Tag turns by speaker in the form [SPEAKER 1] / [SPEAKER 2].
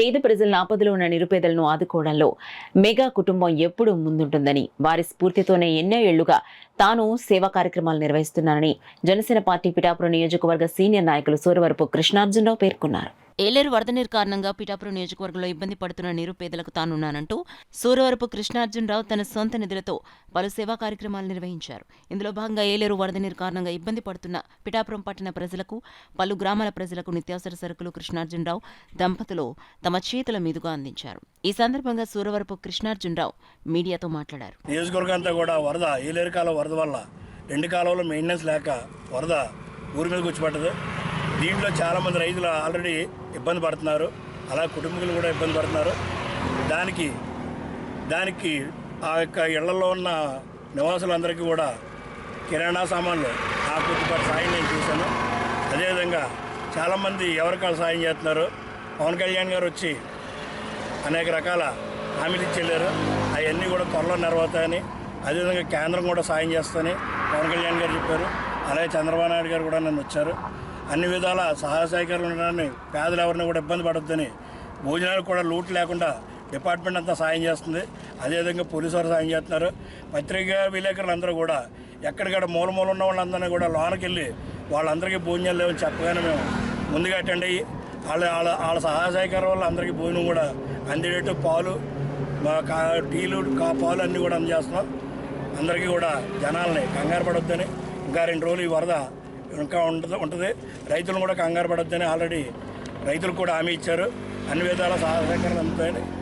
[SPEAKER 1] పేద ప్రజలను ఆపదలో ఉన్న నిరుపేదలను ఆదుకోవడంలో మెగా కుటుంబం ఎప్పుడూ ముందుంటుందని, వారి స్ఫూర్తితోనే ఎన్నో ఏళ్లుగా తాను సేవా కార్యక్రమాలు నిర్వహిస్తున్నానని జనసేన పార్టీ పిఠాపురం నియోజకవర్గ సీనియర్ నాయకులు సూరవరపు కృష్ణార్జునరావు పేర్కొన్నారు. ఏలేరు వరద నీరు కారణంగా పిఠాపురం నియోజకవర్గంలో ఇబ్బంది పడుతున్న నిరుపేదలకు తానున్నానంటూ సూరవరపు కృష్ణార్జునరావు తన సొంత నిధులతో పలు సేవా కార్యక్రమాలు నిర్వహించారు. ఇందులో భాగంగా ఏలేరు వరద నీరు కారణంగా ఇబ్బంది పడుతున్న పిఠాపురం పట్టణ ప్రజలకు, పలు గ్రామాల ప్రజలకు నిత్యావసర సరుకులు కృష్ణార్జునరావు దంపతులు తమ చేతుల మీదుగా అందించారు. ఈ సందర్భంగా సూరవరపు కృష్ణార్జునరావు మీడియాతో మాట్లాడారు.
[SPEAKER 2] నియోజకవర్గం అంతా కూడా వరద, ఏలేరు కాలం వరద వల్ల 2 కాలువలో మెయింటెనెన్స్ లేక వరద ఊరి మీదకి వచ్చి పడ్డది. దీంట్లో చాలామంది రైతులు ఆల్రెడీ ఇబ్బంది పడుతున్నారు, అలా కుటుంబీకులు కూడా ఇబ్బంది పడుతున్నారు. దానికి ఆ యొక్క ఇళ్లలో ఉన్న నివాసులందరికీ కూడా కిరాణా సామాన్లు ఆ కొద్దిపాటి సాయం నేను చూశాను. అదేవిధంగా చాలామంది ఎవరికాలు సాయం చేస్తున్నారు. పవన్ కళ్యాణ్ గారు వచ్చి అనేక రకాల హామీలు ఇచ్చి వెళ్ళారు. అవన్నీ కూడా త్వరలో నెరవేరుతాయని, అదేవిధంగా కేంద్రం కూడా సాయం చేస్తామని పవన్ కళ్యాణ్ గారు చెప్పారు. అలాగే చంద్రబాబు నాయుడు గారు కూడా నన్ను వచ్చారు. అన్ని విధాల సహాయ సహకారాలు ఉండడాన్ని, పేదలు ఎవరిని కూడా ఇబ్బంది పడొద్దని, భోజనాలు కూడా లూట్ లేకుండా డిపార్ట్మెంట్ అంతా సాయం చేస్తుంది. అదేవిధంగా పోలీసు వారు సాయం చేస్తున్నారు. పత్రికా విలేకరులు అందరూ కూడా ఎక్కడికక్కడ మూల ఉన్న వాళ్ళందరినీ కూడా లోనకి వెళ్ళి వాళ్ళందరికీ భోజనాలు లేవని చెప్పగానే మేము ముందుగా అటెండ్ అయ్యి వాళ్ళ సహాయ సహకారం వల్ల అందరికీ భోజనం కూడా అందేటట్టు పాలు, టీలు, పాలు అన్నీ కూడా అందజేస్తున్నాం. అందరికీ కూడా జనాల్ని కంగారు పడొద్దని, ఇంకా 2 రోజులు ఈ వరద ఇంకా ఉంటుంది. రైతులను కూడా కంగారు పడొద్దని ఆల్రెడీ రైతులకు కూడా హామీ ఇచ్చారు. అన్ని విధాల సహాయ సహకారాలు అందుతాయని